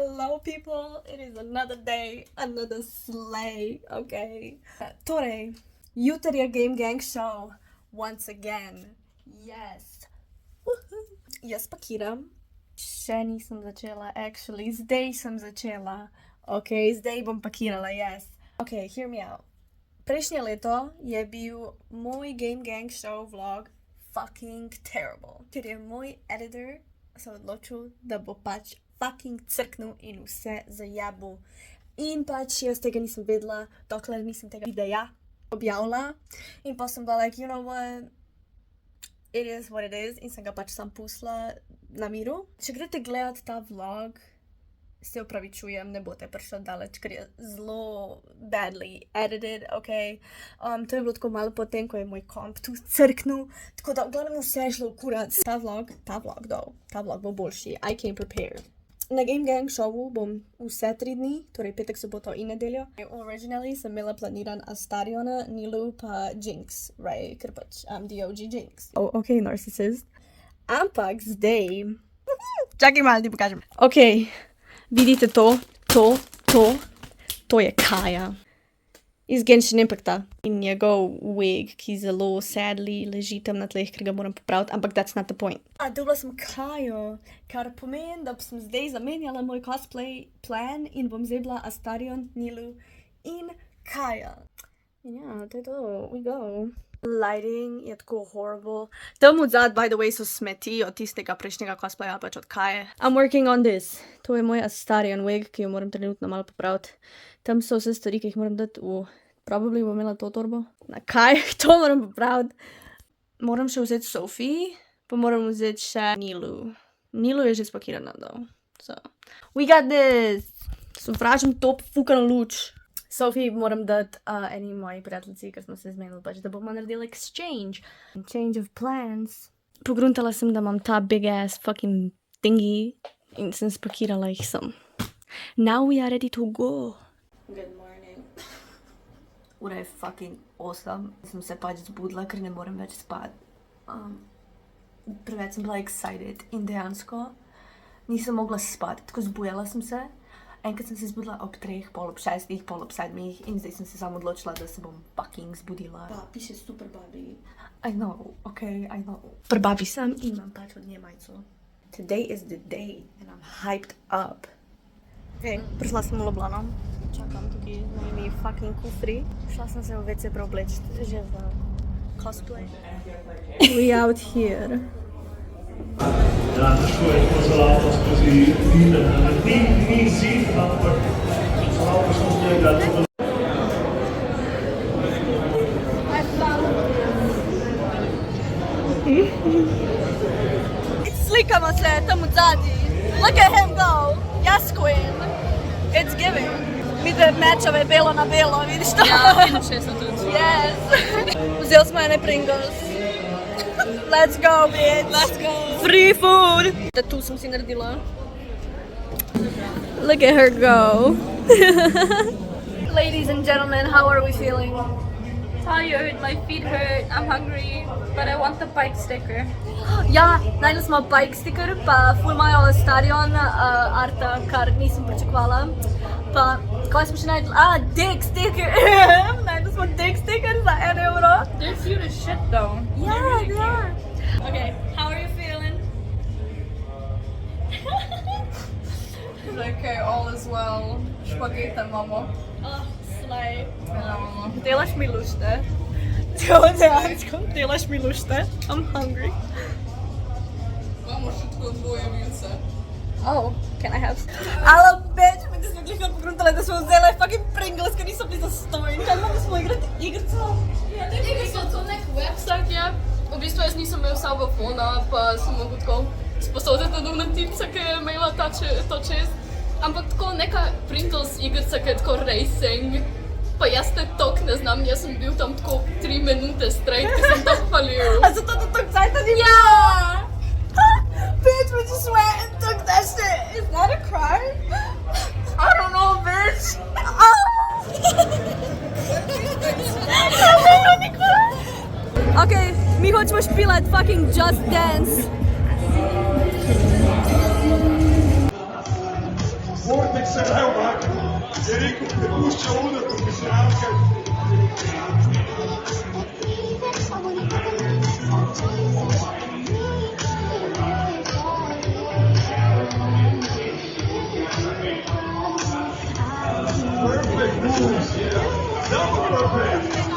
Hello people, it is another day, another slay, okay? Torej, jutri je Game Gang show, once again, yes. Jaz pakiram, še nisem začela, actually, zdaj sem začela, ok, zdaj bom pakirala, yes. Ok, hear me out. Prejšnje leto je bil moj Game Gang show vlog fucking terrible, ker je moj editor se odločil, da bo pač fucking crknil in vse zajabil. In pač jaz tega nisem vedela, dokler nisem tega videa objavila. In pa sem bila like, you know what, it is what it is. In sem ga pač sam pustila na miru. Če greste gledat ta vlog, se opravičujem, ne boste prišli daleč, ker je zelo badly edited, ok. To je bilo tako malo potem, ko je moj komp tu crknil, tako da v glavnem vse je šlo v kurac. Ta vlog bo boljši, I came prepared. Na Game Gang showu bom vse 3 dni, torej petek, soboto in nedeljo. Originally sem imela planiran Astariona, Nilu pa Jinx, right, ker pač I'm the OG Jinx. Oh, ok, narcissist. Ampak zdaj, čakaj malo, ti pokažem. Ok, vidite to je Kaja iz Genshin Impacta in njegov wig, ki zelo sadly leži tam na tleh, ker ga moram popraviti, ampak that's not the point. Dobila sem Kajo, kar pomeni, da sem zdaj zamenjala moj cosplay plan in bom zdaj bila Astarion, Nilu in Kaja. Ja, to je to, we go. Lighting je tako horrible. Tam odzad, by the way, so smeti od tistega prejšnjega cosplaya, pač od Kaje. I'm working on this. To je moj Astarion wig, ki jo moram trenutno malo popraviti. Tam so vse stvari, ki jih moram dati v... Probably bom imela to torbo. Na kaj? To moram popraviti. Moram še vzeti Sophie, pa moram vzeti še Nilu. Nilu je že spakirana, though. So, we got this! Sovražim to fukano luč. Sophie moram dati eni moji prijateljici, ker smo se zmenili pač, da bomo naredili exchange. Change of plans. Pogruntala sem, da imam ta big ass fucking thingy in sem spakirala jih sem. Now we are ready to go. Good morning. Ura je fucking awesome. Sem se pač zbudila, ker ne morem več spati. Preveč sem bila excited in dejansko nisem mogla spati, tako zbujala sem se. Enkrat sem se zbudila ob 3, pol ob 6, pol ob 7 in zdaj sem se samo odločila, da se bom fucking zbudila. Pa, piše super babi. I know, okay, I know. Super babi sem in imam pač od nje majico. Today is the day and I'm hyped up. Okay, prišla sem v Ljubljano. Čakam tukaj z mojimi fucking kufri. Šla sem se v WC preobleči že za cosplay. We out here. Ja, težko je tako zelo avto skozi videti. Ni zid, ampak zelo avto skozi njega. Slikamo se tam od zadnji. Look at him go. Yes, queen. It's giving. Vidite mečave belo na belo, vidiš to? Ja, vidim še so tudi. Yes. Vzeli smo ene Pringles. Let's go, bitch. Let's go. Free food. Tu sem si naredila. Look at her go. Ladies and gentlemen, how are we feeling? Tired, my feet hurt, I'm hungry, but I want the bike sticker. Ja, najdli smo bike sticker, pa ful imajo Astarion arta, kar nisem pričakovala. Pa, kaj smo še najdli? Dick sticker! Najdli smo dick sticker za €1. They're cute as shit though. Yeah, they are. Okay, how are you feeling? Okay, all is well. Špageta, mamo. Oh, slay. Mamo. Delaš mi lušte. Dejansko, delaš mi lušte. I'm hungry. Mamo, še tako dvoje vince. Oh, can I have... Ale bitch, mi smo glihno pogruntali, da smo vzeli fucking Pringles, ker niso bili zastojni. Kaj mogli smo igrati igrico? Ja, te igrico, to nek website je. V bistvu jaz nisem imel vsega fona, pa sem mogel tako sposobiti na tipca, ki je imela to čez. Ampak tako neka Pringles igrica, ki je tako racing. Pa jaz te tok ne znam, jaz sem bil tam tako 3 minute straight, ki sem to palil. A zato to tok cajta ni... Ja! Bitch, we just went and took that shit. Is that a crime? I don't know, bitch! Okay, mi hočemo špilati fucking Just Dance. Vortex se evo, je rekel, prepušča udar profesionalke. Perfect moves, yeah. Double perfect.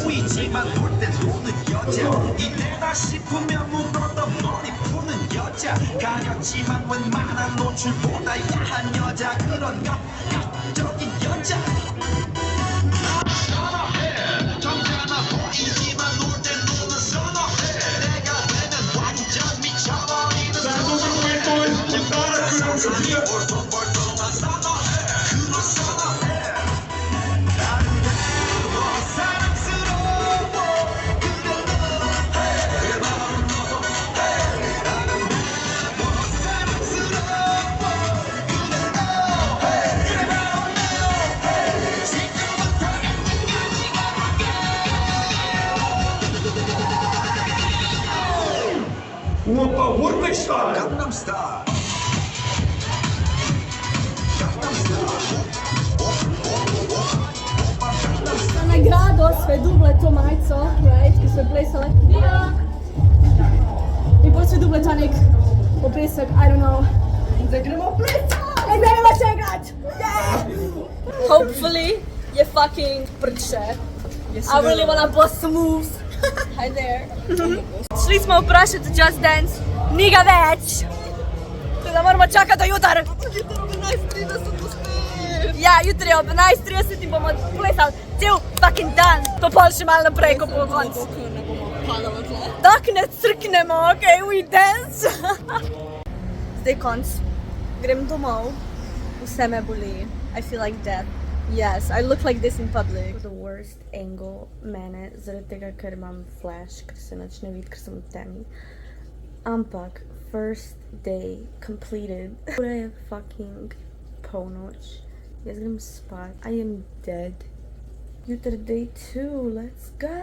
보이지만 놀 땐 노는 여자 이때다 싶으면 묻어도 머리 푸는 여자 가렸지만 웬만한 노출보다 야한 여자 그런 감각적인 여자 선어해 점잖아 보이지만 놀 땐 노는 선어해 내가 되면 완전 미쳐버리는 선어해 세상이 벌떡벌떡한 선어해 그런 선어해 Opa, Vortex style. Gangnam Style. Za nagrado sve duble to majico, right, ki so plesale. In potem sve duble ta nek opesek, I don't know. Zdaj gremo plesati! In gremo še enkrat! Yeah! Hopefully je fucking prče. I really wanna bust some moves. Hi there. Šli smo vprašati Just Dance, ni ga več. Tako da moramo čakati do jutar. Jutro ob 11:30 uspet. Ja, jutri ob 11:30 in bomo plesali cel fucking dan. Pa pol še malo naprej, ko bo konc. Ne bomo padali tle. Tak ne crknemo, okay, we dance. Zdaj konc. Grem domov. Vse me boli. I feel like death. Yes, I look like this in public. The worst angle mene, zaradi tega, ker imam flash, ker se nič ne vidi, ker sem v temi. Ampak, first day completed. Ura je fucking polnoč. Jaz grem spat. I am dead. Jutri day 2, let's go!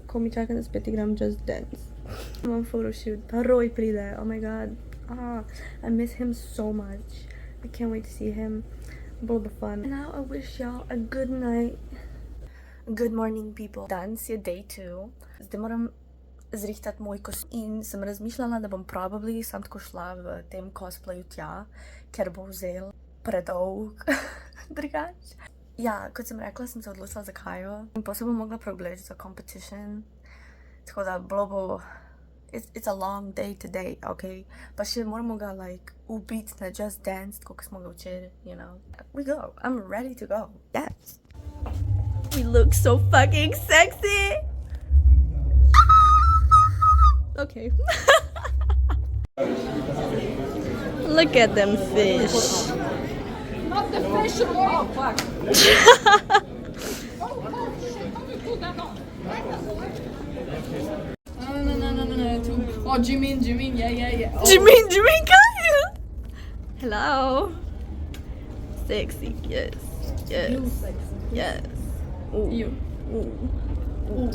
Ko mi čakam, da spet igram Just Dance. Imam photoshoot, pa Roy pride, oh my god. I miss him so much. I can't wait to see him. Bilo bo fun. And now I wish y'all a good night. Good morning, people. Danes je day 2. Zdaj moram zrihtati moj kostum. In sem razmišljala, da bom probably sam tako šla v tem cosplayu tja, ker bo vzel predolg drugač. Ja, kot sem rekla, sem se odločila za Kajo. In pa se bom mogla preobleči za competition. Tako da bilo bo... It's a long day today, okay? Pa še moramo ga, like, ubiti na Just Dance, tako smo ga včeraj, you know? We go. I'm ready to go. Yes. We look so fucking sexy. Okay. Look at them fish. Not the fish! Oh, fuck. Oh, shit. How do you pull that off? No. Oh, Jimin, yeah. Oh. Jimin, Kyle. Hello. Sexy, yes. You sexy. Yes. Ooh. You. Ooh.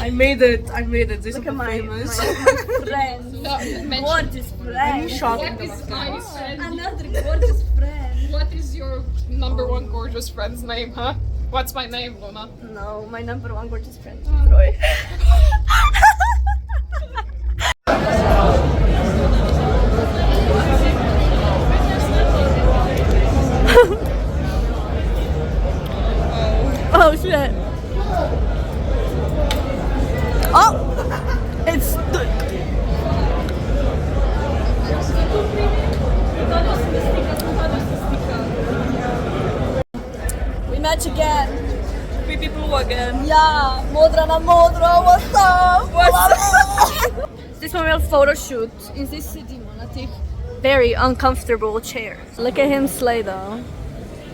I made it. This Look is at famous. my friend. mention. Gorgeous friend. What is my friend? Another gorgeous friend. What is your number one gorgeous friend's name, huh? What's my name, Luna? No, my number one gorgeous friend is Troy. Oh shit. Oh! It's the... match again. Creepy blue again. Ja, modra na modro, what's up? What's up? This one real photo shoot. In this city, na tih very uncomfortable chairs. Look at him slay though.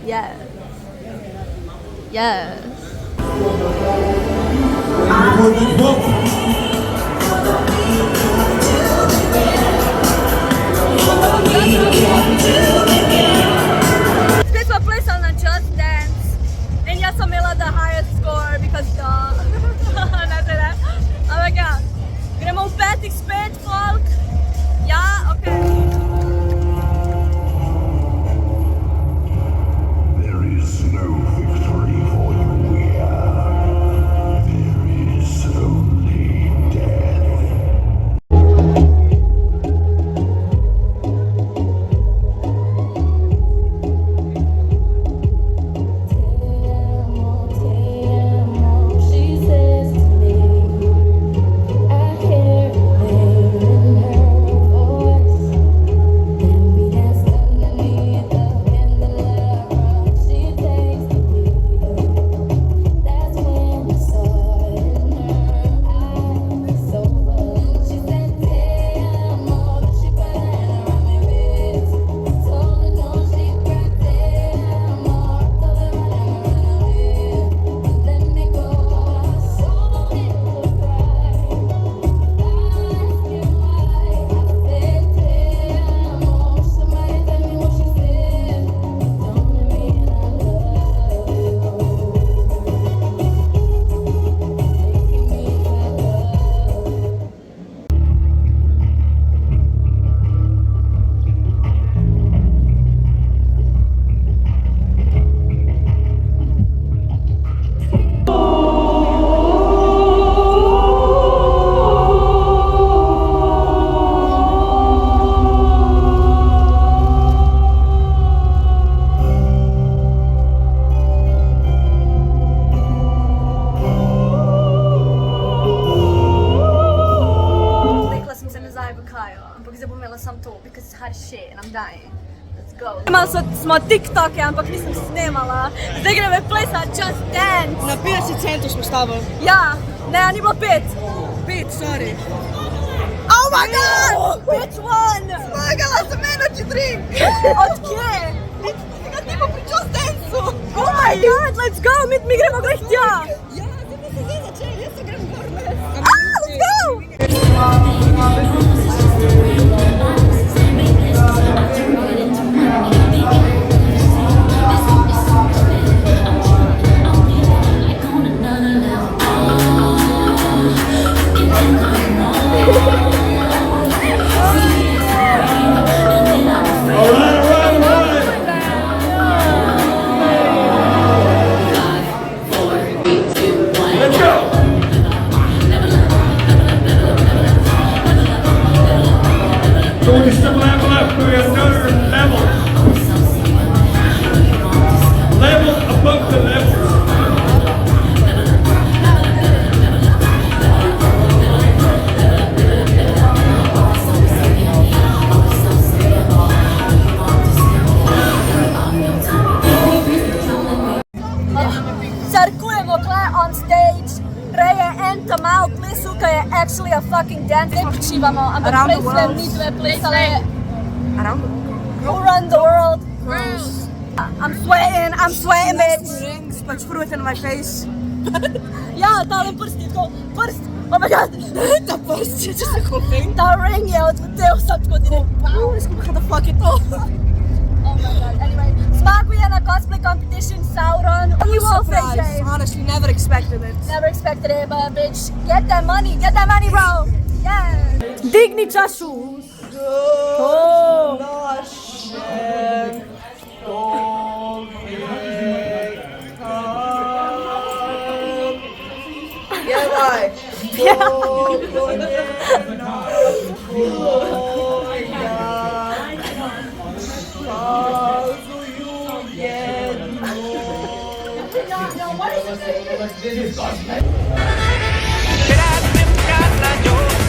Yes. Yes. This one place on a Just Dance. And ja sam imala the highest score because ne treba. Ampak ja, gremo v petih spet, folk. Ja, okej. There is no victory for you here. There is only death. She says to me, I hear her name in her voice. Then we dance underneath the candelabra. She takes the lead. That's when I saw it in her eyes. So she said, "Te amo." She put her hand around my wrist. Told her no, she cried, "Te amo." Told her running around here. Let me go. I saw it cry. Ask him why. I said, "Te amo." Somebody tell me what she said. Don't let me and I love you. Making me cry. Niklas mi se ne zajebakajo, ampak zdaj bom imela sam to, because it's hot shit and I'm dying. Let's go. Imali smo TikToke, ampak nisem snemala. Zdaj gremo plesat Just Dance. Na 50 centov smo stavili. Ja, ne, ni bilo 5. 5, sorry. Oh my god! Which one? Smagala sem energy drink. Od kje? Tega tipa pri Just Dance-u. Oh my god, let's go, mi gremo glih tja. Ja, zdaj pa se zdaj začeli, jaz se grem gor mes. Ah, let's go! All right. Let's go. So we step level up to another level. Level above the levels. Sarkujemo kle on stage. Prej je en tamal plesu, ki je actually a fucking dance. Zdaj počivamo, ampak Around the prej world. sem ni dve plesale. Around the Around the world. I'm sweating, bitch. rings, pač fruit in my face. Ja, tale prst je tako, prst. Oh my god. Ta prst je just a cool thing. Ta ring je odletel sad tako direkt. Wow, let's go look at the fuck it all. Oh my god, anyway. Zmaguje na cosplay competition Sauron. You will Surprise. Honestly, never expected it. Never expected it, but bitch, get that money, bro. Yeah. Digni čašu. Oh.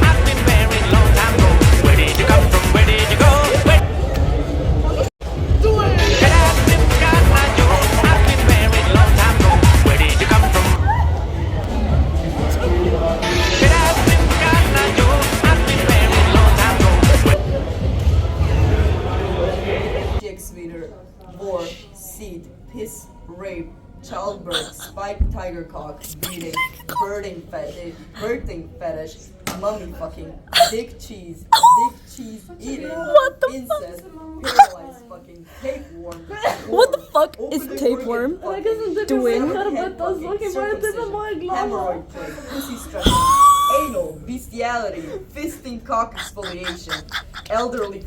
I've been married long time ago. Where did you come from? Where did you go? Where? I've been married long time six meter, war, seed, piss, rape, childbirth, spiked tiger cock, breeding, birthing fetish, mummy fucking, dick cheese eating, What the incest, paralyzed fucking, tapeworm, What the fuck open is tapeworm organ fucking, doing? severed head fucking, circumcision, hemorrhoid plague, pussy stretching, anal, bestiality, fisting cock exfoliation, elderly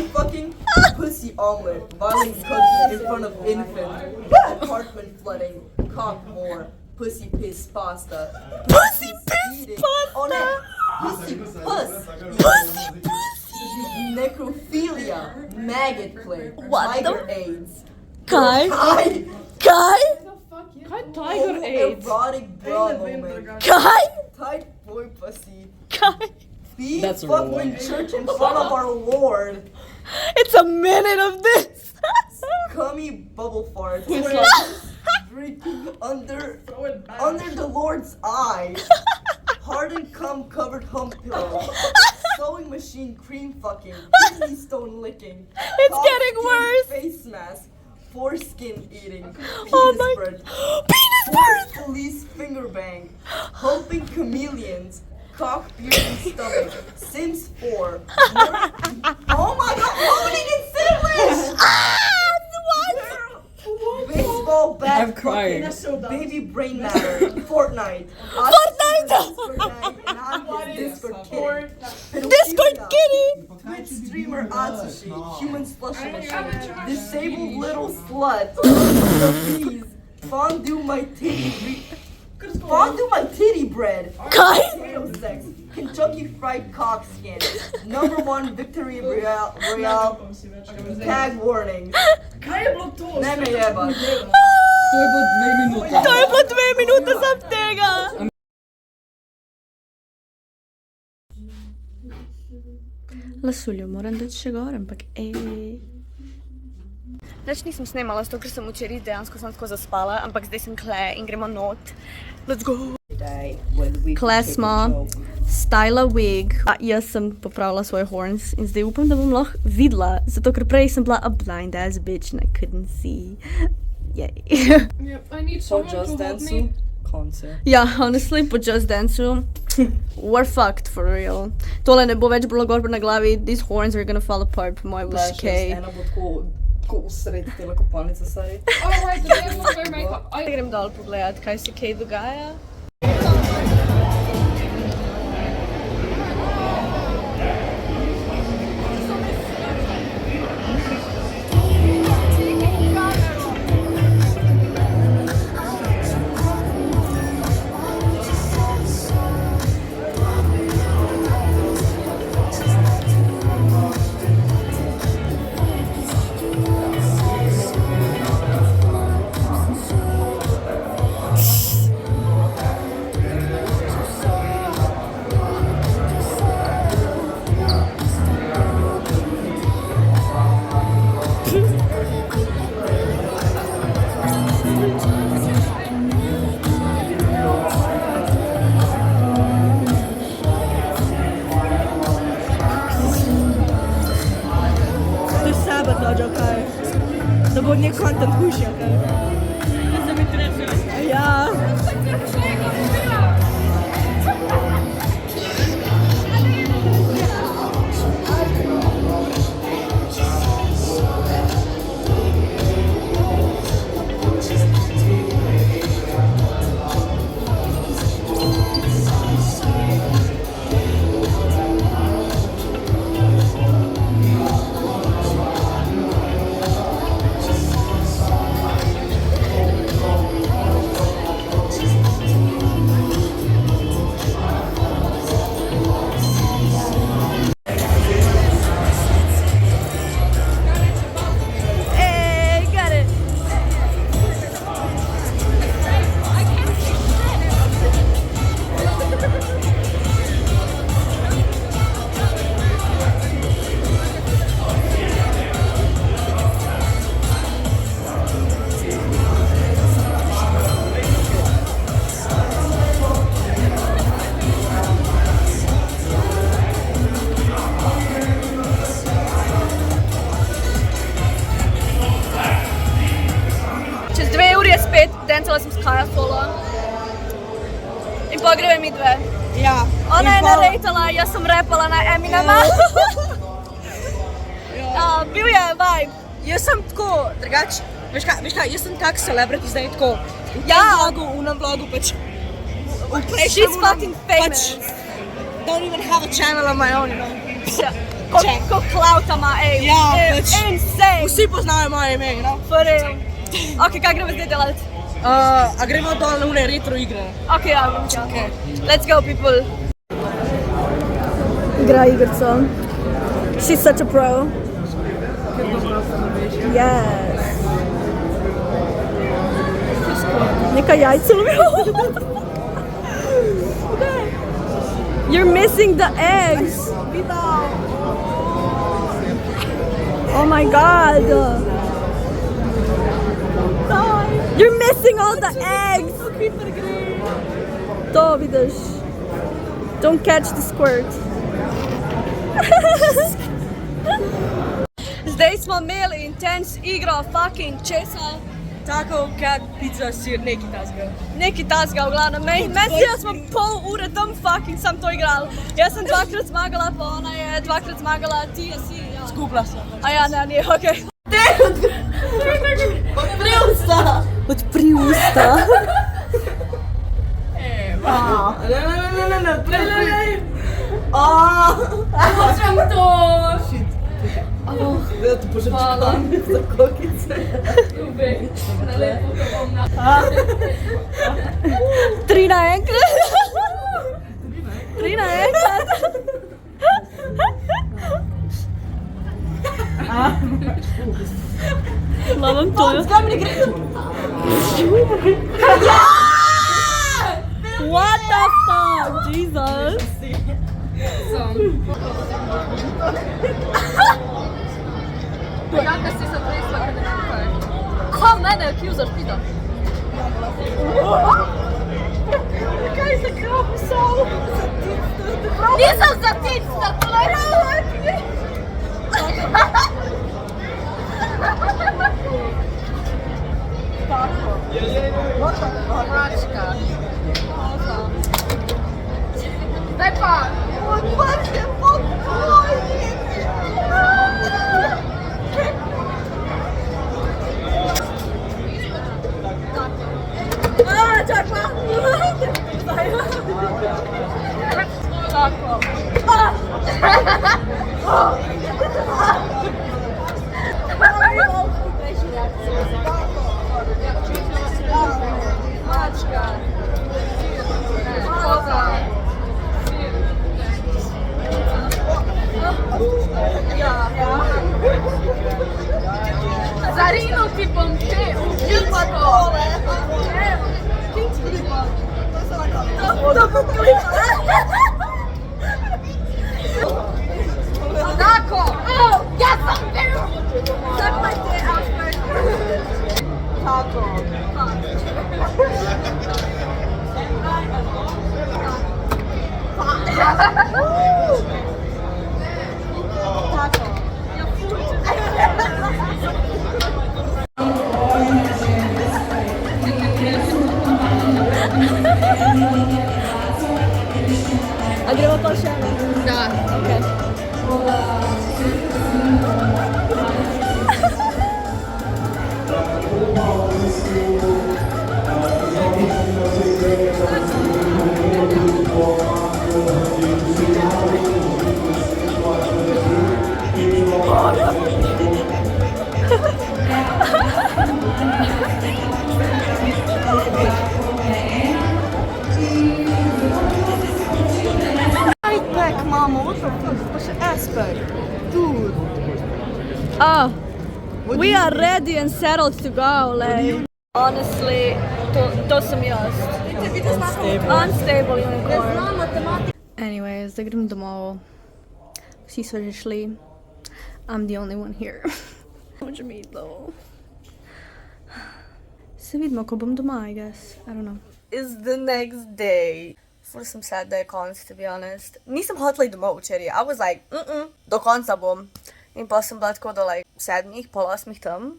fucking, pussy omelet, violent cooking in front of infant, apartment flooding, cock more, pussy piss pasta, Pussy piss eating, pasta! oh no, pussy puss, necrophilia, maggot plague, What tiger the- AIDS, Kai? Kai, Kai? erotic bra moment, Kai? tight boy pussy, Kai? be fucking church in front of our Lord, It's a minute of this! cummy bubble farts, drinking under the Lord's eye, hardened cum covered hump pillow, sewing machine cream fucking, kidney stone licking, It's cock getting skin worse. face mask, foreskin eating, penis Oh my- bread, Penis birth! police finger bang, humping chameleons, cock piercing stomach, Sims 4, oh my god, loading in sandwich! Baseball bat, I'm crying. fucking baby brain matter, Fortnite, Fortnite! Discord kitty, Discord kitty! Twitch streamer Atsushi, human slushy machine, disabled little slut, bees, fondue my titty bread, Kai? potato sex, Kentucky fried cock skin, #1 victory royale, tag warning, neme jeba. To je bilo 2 minute sam tega! Lasuljo, moram dati še gor, ampak Več nisem snemala, zato ker sem včeraj dejansko sem tako zaspala, ampak zdaj sem kle in gremo not. Let's go! Kle smo, styla wig. Jaz sem popravila svoje horns in zdaj upam, da bom lahko videla, zato ker prej sem bila a blind ass bitch and I couldn't see. Yay. Yep, I need someone to hold me. Concert. Ja, honestly, po Just Dance-u, we're fucked for real. Tole ne bo več bilo gor na glavi, these horns are gonna fall apart po moje buškej. Ena bo tako usred tela kopalnice stari. Oh, right, do they have to wear makeup? Grem dol pogledat, kaj se kaj dogaja. Da bo nek content hujši, kaj? Da se mi trese. Ja. Kaja Fola. I pogrebe mi dve. Ja. Ona je In hvala- narejtala, jaz sem repala na Eminema. Bil je vibe. Jaz sem tako, drugač, veš kaj, jaz sem tak celebrity zdaj tako. V tem Ja. vlogu, v nam vlogu pač. She's fucking famous. Don't even have a channel of my own, you know. Ko clout ima, ej. Ja, It's pač. insane. Vsi poznajo moje ime, you know. For real. Ok, kaj gremo zdaj delati? A gremo dol na une retro igre. Ok, ja, gremo tja. Okay. Let's go, people. Igra igrico. She's such a pro. Yes. Neka jajca lovijo. You're missing the eggs. Oh my god. You're missing all the eggs. To vidiš. Don't catch the squirt. Zdaj smo imeli intense igro fucking česa. Taco, cat, pizza, sir, neki tasga. Neki tasga v glavnem. Meni se da smo pol ure tam fucking sam to igrali. Jaz sem dvakrat zmagala, pa ona je dvakrat zmagala, ti si, ja. Skupla sem. A ja, ne, ni, okej. Odpri usta! Odpri usta. Ne, odpri. Hočem to! Da ti požečkam za kokice. Ljubej, na lepo to bom na... 3 naenkrat. 3 naenkrat. Imam to. What the fuck, Jesus? Jaka si se tresla, kada ne kaj? Ko mene accusaš, pita? Kaj se kropi sol? Nisam za ticna, tolerovati! Mačka. Zdaj pa! Odprte pokoj! Čakaj! Tako. Mačka. Koza. Zarino ti bom te ubipato. Tako! Ja sam bil! Zapajte, Alfred! Tako. Tako. Ja A gremo pa še eno? Da. Okay. Right back, mama, what the fuck? What's your aspect? Dude. Oh, we are ready and settled to go, like. Honestly, to sam jaz. Unstable unicorn. Anyways, zdaj grem domov. Vsi so že šli. I'm the only one here. Hočem iti though. Se vidimo, ko bom doma, I guess. I don't know. It's the next day. Ful sem sad, da je konc, to be honest. Nisem hotela iti domov včeraj. I was like, do konca bom. In pa sem bila tako do like 7, pol 8 tam.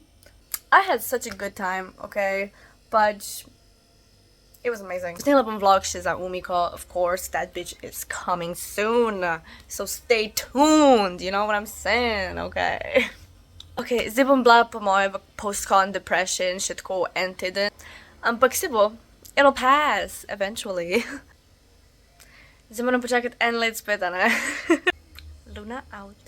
I had such a good time, okay? Pač It was amazing. Snela bom vlog še za Umiko, of course, that bitch is coming soon. So stay tuned, you know what I'm saying, okay? Ok, zdaj bom bila po moje v post-con depression še tako en teden. Ampak se bo, it'll pass, eventually. Zdaj moram počakati en let spet, a ne? Luna out.